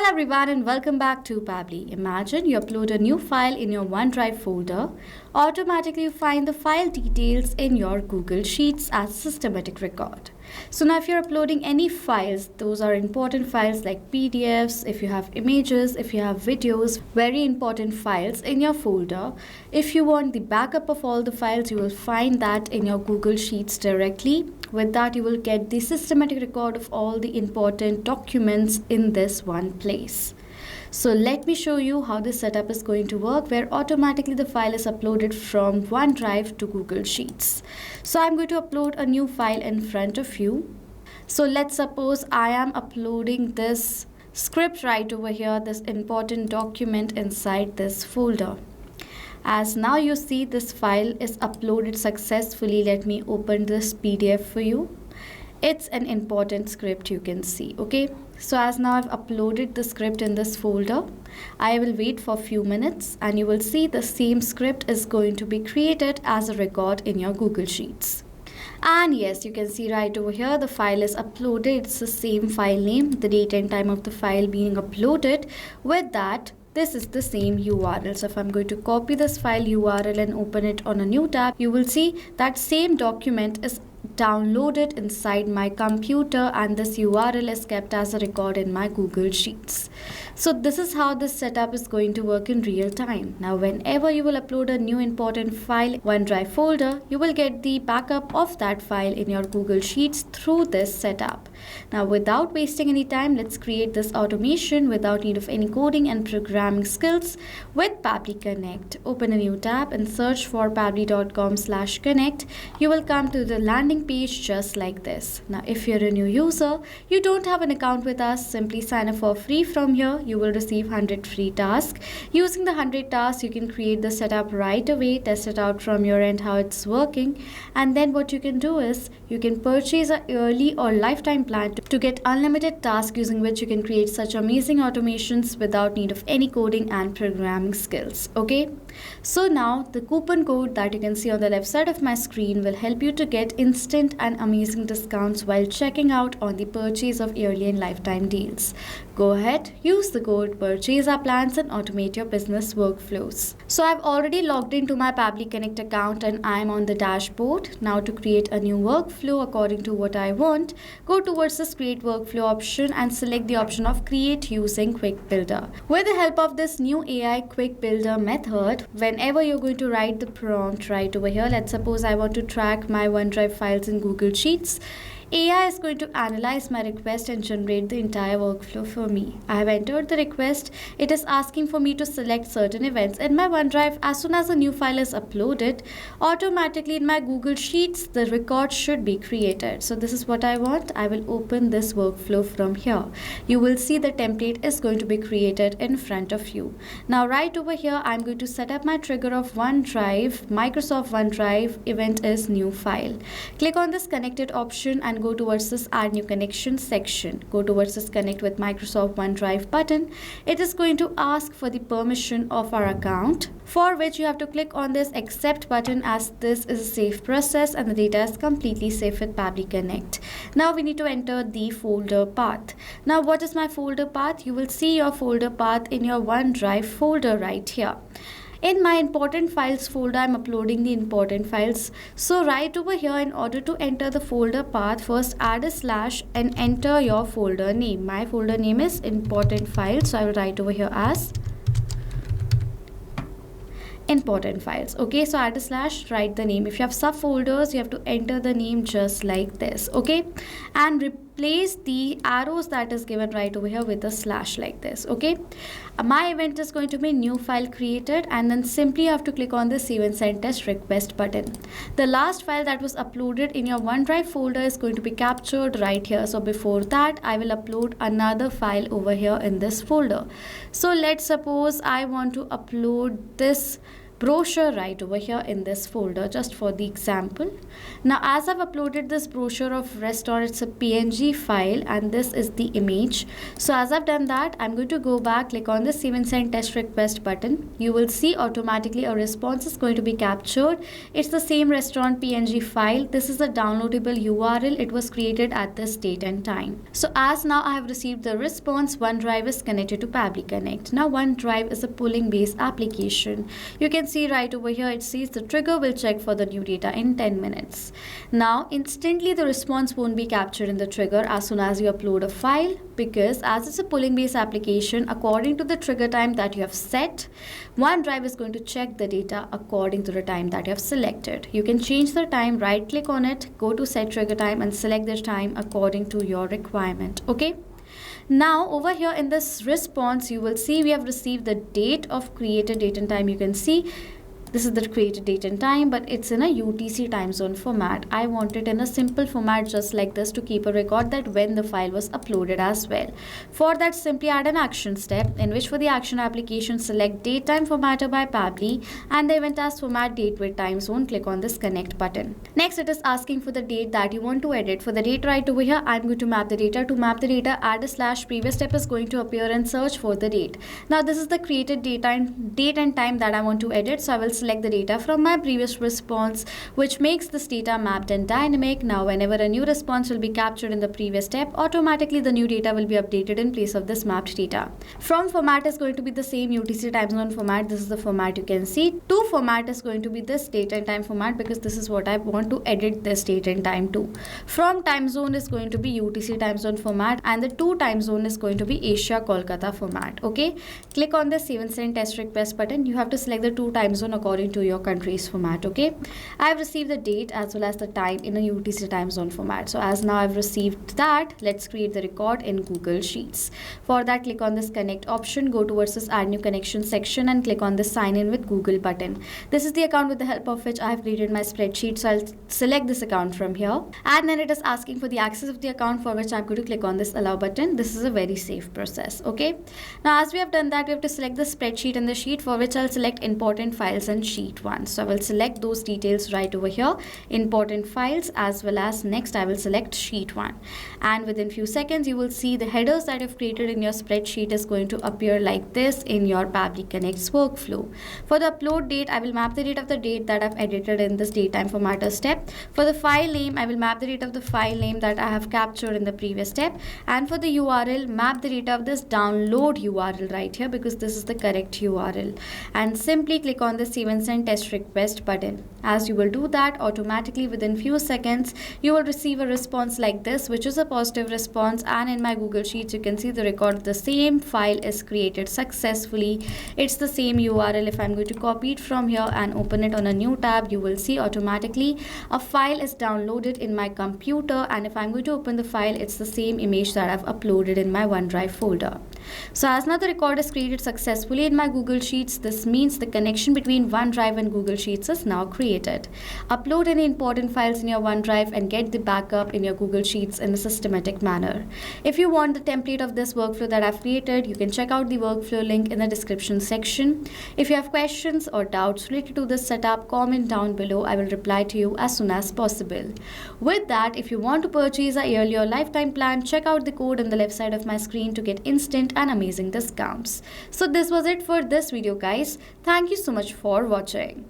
everyone and welcome back to Pabbly. Imagine you upload a new file in your OneDrive folder. Automatically you find the file details in your Google Sheets as systematic record. So now if you're uploading any files, those are important files like PDFs, if you have images, if you have videos, very important files in your folder. If you want the backup of all the files, you will find that in your Google Sheets directly. With that, you will get the systematic record of all the important documents in this one place. So let me show you how this setup is going to work, where automatically the file is uploaded from OneDrive to Google Sheets. So I'm going to upload a new file in front of you. So let's suppose I am uploading this script right over here, this important document inside this folder. As now you see this file is uploaded successfully, let me open this PDF for you. It's an important script, you can see. Okay, so as now I've uploaded the script in this folder, I will wait for a few minutes and you will see the same script is going to be created as a record in your Google Sheets. And yes, you can see right over here the file is uploaded. It's the same file name, the date and time of the file being uploaded. With that, this is the same URL. So if I'm going to copy this file URL and open it on a new tab, you will see that same document is downloaded inside my computer and this URL is kept as a record in my Google Sheets. So this is how this setup is going to work in real time. Now whenever you will upload a new important file OneDrive folder, you will get the backup of that file in your Google Sheets through this setup. Now without wasting any time, let's create this automation without need of any coding and programming skills with Pabbly Connect. Open a new tab and search for pabbly.com/connect. You will come to the landing page just like this. Now if you're a new user, you don't have an account with us, simply sign up for free from here. You will receive 100 free tasks. Using the 100 tasks, you can create the setup right away, test it out from your end how it's working, and then what you can do is you can purchase a yearly or lifetime plan to get unlimited tasks, using which you can create such amazing automations without need of any coding and programming skills. Okay, so now the coupon code that you can see on the left side of my screen will help you to get instant and amazing discounts while checking out on the purchase of yearly and lifetime deals. Go ahead, use the code, purchase our plans and automate your business workflows. So I've already logged into my Pabbly Connect account and I'm on the dashboard. Now to create a new workflow according to what I want, go towards this create workflow option and select the option of create using Quick Builder. With the help of this new AI Quick Builder method, whenever you're going to write the prompt right over here, let's suppose I want to track my OneDrive files in Google Sheets, AI is going to analyze my request and generate the entire workflow for me. I have entered the request. It is asking for me to select certain events in my OneDrive. As soon as a new file is uploaded, automatically in my Google Sheets, the record should be created. So this is what I want. I will open this workflow from here. You will see the template is going to be created in front of you. Now right over here, I'm going to set up my trigger of OneDrive. Microsoft OneDrive event is new file. Click on this connected option and go towards this add new connection section. Go towards this connect with Microsoft OneDrive button. It is going to ask for the permission of our account, for which you have to click on this accept button, as this is a safe process and the data is completely safe with Pabbly Connect. Now we need to enter the folder path. Now what is my folder path? You will see your folder path in your OneDrive folder right here. In my important files folder, I'm uploading the important files. So right over here, in order to enter the folder path, first add a slash and enter your folder name. My folder name is important files, so I will write over here as important files. Okay, so add a slash, write the name. If you have subfolders, you have to enter the name just like this. Okay, and replace the arrows that is given right over here with a slash like this. Okay, my event is going to be new file created, and then simply you have to click on the save and send test request button. The last file that was uploaded in your OneDrive folder is going to be captured right here. So before that, I will upload another file over here in this folder. So let's suppose I want to upload this brochure right over here in this folder just for the example. Now as I've uploaded this brochure of restaurant, it's a PNG file and this is the image. So as I've done that, I'm going to go back, click on the save and send test request button. You will see automatically a response is going to be captured. It's the same restaurant PNG file. This is a downloadable URL. It was created at this date and time. So as now I have received the response, OneDrive is connected to Pabbly Connect. Now OneDrive is a polling based application. You can see right over here it says the trigger will check for the new data in 10 minutes. Now instantly the response won't be captured in the trigger as soon as you upload a file, because as it's a polling based application, according to the trigger time that you have set, OneDrive is going to check the data according to the time that you have selected. You can change the time, right click on it, go to set trigger time and select the time according to your requirement. Okay. Now over here in this response, you will see we have received the date of created date and time. You can see this is the created date and time, but it's in a UTC time zone format. I want it in a simple format just like this to keep a record that when the file was uploaded as well. For that, simply add an action step in which for the action application, select date time formatter by Pabbly and the event as format date with time zone. Click on this connect button. Next, it is asking for the date that you want to edit. For the date right over here, I'm going to map the data. To map the data, add a slash. Previous step is going to appear and search for the date. Now this is the created date and time that I want to edit. So I will select the data from my previous response, which makes this data mapped and dynamic. Now whenever a new response will be captured in the previous step, automatically the new data will be updated in place of this mapped data. From format is going to be the same UTC time zone format. This is the format you can see. To format is going to be this date and time format because this is what I want to edit this date and time to. From time zone is going to be UTC time zone format and the to time zone is going to be Asia Kolkata format. Okay, click on the save and send test request button. You have to select the to time zone according to your country's format. Okay, I have received the date as well as the time in a UTC time zone format. So as now I've received that, let's create the record in Google Sheets. For that, click on this connect option, go towards this add new connection section and click on the sign in with Google button. This is the account with the help of which I have created my spreadsheet. So I'll select this account from here and then it is asking for the access of the account, for which I'm going to click on this allow button. This is a very safe process. Okay, now as we have done that, we have to select the spreadsheet and the sheet, for which I'll select important files and sheet 1. So I will select those details right over here, important files, as well as next I will select sheet 1, and within few seconds you will see the headers that you've created in your spreadsheet is going to appear like this in your Pabbly Connect's workflow. For the upload date, I will map the date of the date that I've edited in this datetime formatter step. For the file name, I will map the date of the file name that I have captured in the previous step, and for the URL, map the data of this download URL right here because this is the correct URL, and simply click on the save and send test request button. As you will do that, automatically within few seconds you will receive a response like this, which is a positive response, and in my Google Sheets you can see the record the same file is created successfully. It's the same URL. If I'm going to copy it from here and open it on a new tab, you will see automatically a file is downloaded in my computer, and if I'm going to open the file, it's the same image that I've uploaded in my OneDrive folder. So as now the record is created successfully in my Google Sheets, this means the connection between OneDrive and Google Sheets is now created. Upload any important files in your OneDrive and get the backup in your Google Sheets in a systematic manner. If you want the template of this workflow that I've created, you can check out the workflow link in the description section. If you have questions or doubts related to this setup, comment down below. I will reply to you as soon as possible. With that, if you want to purchase a yearly or lifetime plan, check out the code on the left side of my screen to get instant and amazing discounts. So this was it for this video, guys. Thank you so much for watching.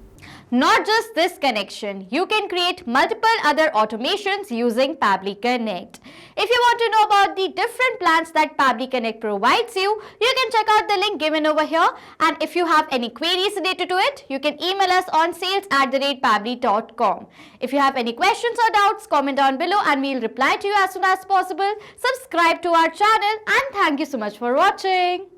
Not just this connection, you can create multiple other automations using Pabbly Connect. If you want to know about the different plans that Pabbly Connect provides you, you can check out the link given over here. And if you have any queries related to it, you can email us on sales@pabbly.com. If you have any questions or doubts, comment down below and we'll reply to you as soon as possible. Subscribe to our channel and thank you so much for watching.